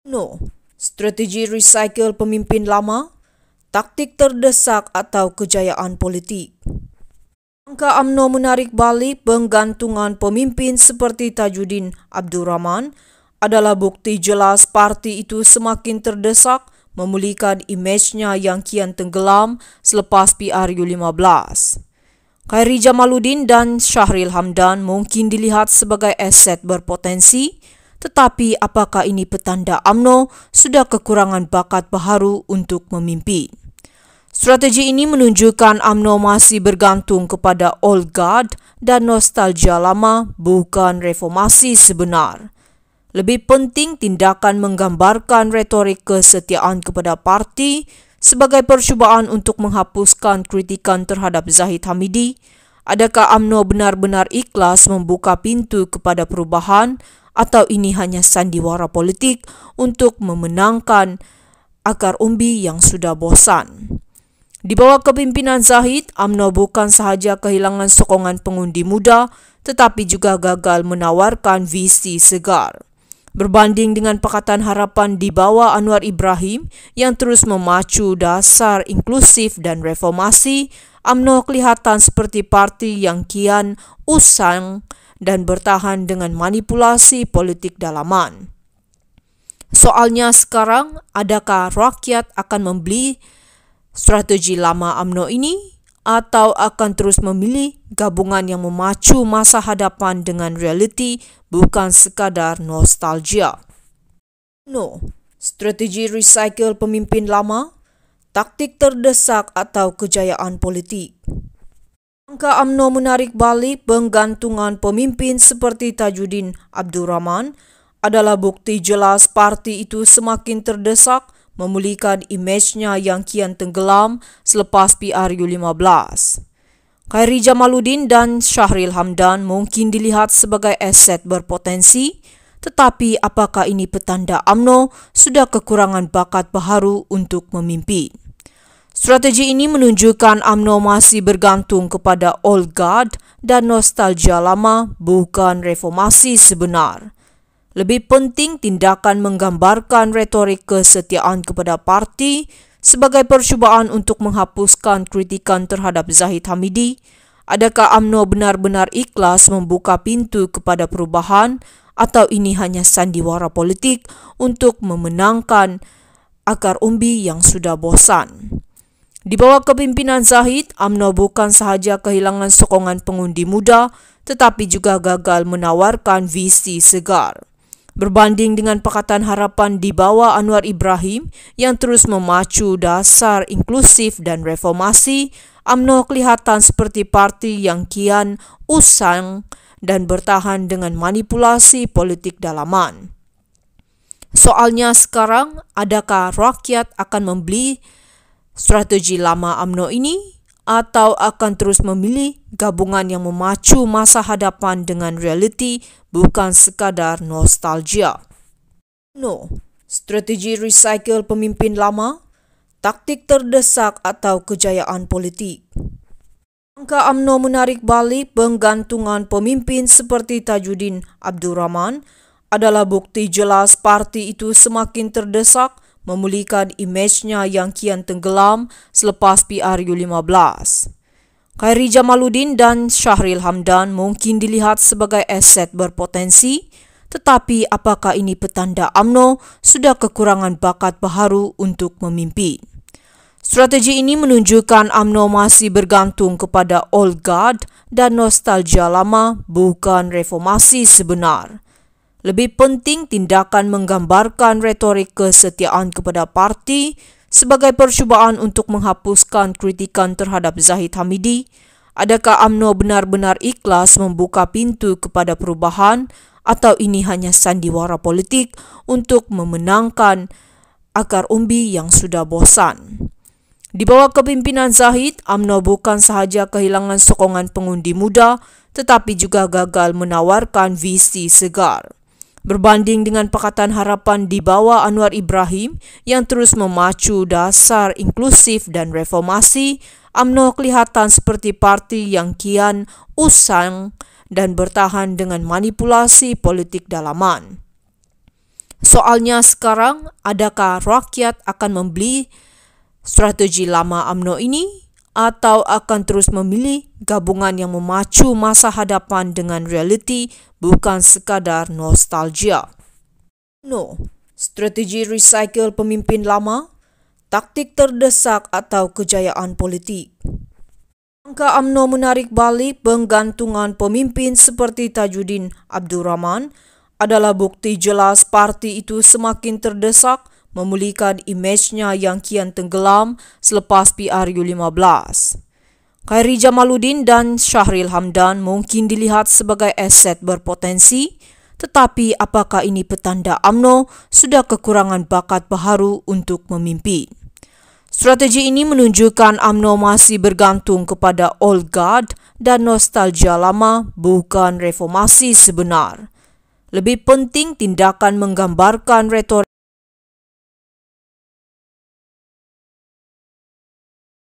No. Strategi recycle pemimpin lama, taktik terdesak atau kejayaan politik. Langkah UMNO menarik balik penggantungan pemimpin seperti Tajuddin Abdul Rahman adalah bukti jelas parti itu semakin terdesak memulihkan imejnya yang kian tenggelam selepas PRU15. Khairi Jamaluddin dan Syahril Hamdan mungkin dilihat sebagai aset berpotensi, tetapi apakah ini petanda UMNO sudah kekurangan bakat baharu untuk memimpin? Strategi ini menunjukkan UMNO masih bergantung kepada old guard dan nostalgia lama, bukan reformasi sebenar. Lebih penting tindakan menggambarkan retorik kesetiaan kepada parti sebagai percubaan untuk menghapuskan kritikan terhadap Zahid Hamidi. Adakah UMNO benar-benar ikhlas membuka pintu kepada perubahan atau ini hanya sandiwara politik untuk memenangkan akar umbi yang sudah bosan? Di bawah kepimpinan Zahid, UMNO bukan sahaja kehilangan sokongan pengundi muda tetapi juga gagal menawarkan visi segar. Berbanding dengan Pakatan Harapan di bawah Anwar Ibrahim yang terus memacu dasar inklusif dan reformasi, UMNO kelihatan seperti parti yang kian usang dan bertahan dengan manipulasi politik dalaman. Soalnya sekarang, adakah rakyat akan membeli strategi lama UMNO ini atau akan terus memilih gabungan yang memacu masa hadapan dengan realiti bukan sekadar nostalgia? No. Strategi recycle pemimpin lama, taktik terdesak atau kejayaan politik. Langkah UMNO menarik balik penggantungan pemimpin seperti Tajuddin Abdul Rahman adalah bukti jelas parti itu semakin terdesak memulihkan imejnya yang kian tenggelam selepas PRU15. Khairi Jamaluddin dan Syahril Hamdan mungkin dilihat sebagai aset berpotensi, tetapi apakah ini petanda UMNO sudah kekurangan bakat baharu untuk memimpin? Strategi ini menunjukkan UMNO masih bergantung kepada old guard dan nostalgia lama, bukan reformasi sebenar. Lebih penting tindakan menggambarkan retorik kesetiaan kepada parti sebagai percubaan untuk menghapuskan kritikan terhadap Zahid Hamidi. Adakah UMNO benar-benar ikhlas membuka pintu kepada perubahan atau ini hanya sandiwara politik untuk memenangkan akar umbi yang sudah bosan? Di bawah kepimpinan Zahid, UMNO bukan sahaja kehilangan sokongan pengundi muda tetapi juga gagal menawarkan visi segar. Berbanding dengan Pakatan Harapan di bawah Anwar Ibrahim yang terus memacu dasar inklusif dan reformasi, UMNO kelihatan seperti parti yang kian usang dan bertahan dengan manipulasi politik dalaman. Soalnya sekarang, adakah rakyat akan membeli strategi lama UMNO ini atau akan terus memilih gabungan yang memacu masa hadapan dengan realiti bukan sekadar nostalgia? No. Strategi recycle pemimpin lama, taktik terdesak atau kejayaan politik. Langkah UMNO menarik balik penggantungan pemimpin seperti Tajuddin Abdul Rahman adalah bukti jelas parti itu semakin terdesak memulihkan imejnya yang kian tenggelam selepas PRU15. Khairi Jamaluddin dan Syahril Hamdan mungkin dilihat sebagai aset berpotensi, tetapi apakah ini petanda UMNO sudah kekurangan bakat baharu untuk memimpin? Strategi ini menunjukkan UMNO masih bergantung kepada old guard dan nostalgia lama, bukan reformasi sebenar. Lebih penting tindakan menggambarkan retorik kesetiaan kepada parti sebagai percubaan untuk menghapuskan kritikan terhadap Zahid Hamidi. Adakah UMNO benar-benar ikhlas membuka pintu kepada perubahan atau ini hanya sandiwara politik untuk memenangkan akar umbi yang sudah bosan? Di bawah kepimpinan Zahid, UMNO bukan sahaja kehilangan sokongan pengundi muda tetapi juga gagal menawarkan visi segar. Berbanding dengan Pakatan Harapan di bawah Anwar Ibrahim yang terus memacu dasar inklusif dan reformasi, UMNO kelihatan seperti parti yang kian usang dan bertahan dengan manipulasi politik dalaman. Soalnya sekarang, adakah rakyat akan membeli strategi lama UMNO ini atau akan terus memilih gabungan yang memacu masa hadapan dengan realiti bukan sekadar nostalgia? UMNO, strategi recycle pemimpin lama, taktik terdesak atau kejayaan politik. Langkah UMNO menarik balik penggantungan pemimpin seperti Tajuddin Abdul Rahman adalah bukti jelas parti itu semakin terdesak memulihkan imejnya yang kian tenggelam selepas PRU15. Khairi Jamaluddin dan Syahril Hamdan mungkin dilihat sebagai aset berpotensi, tetapi apakah ini petanda UMNO sudah kekurangan bakat baharu untuk memimpin? Strategi ini menunjukkan UMNO masih bergantung kepada old guard dan nostalgia lama, bukan reformasi sebenar. Lebih penting tindakan menggambarkan retorik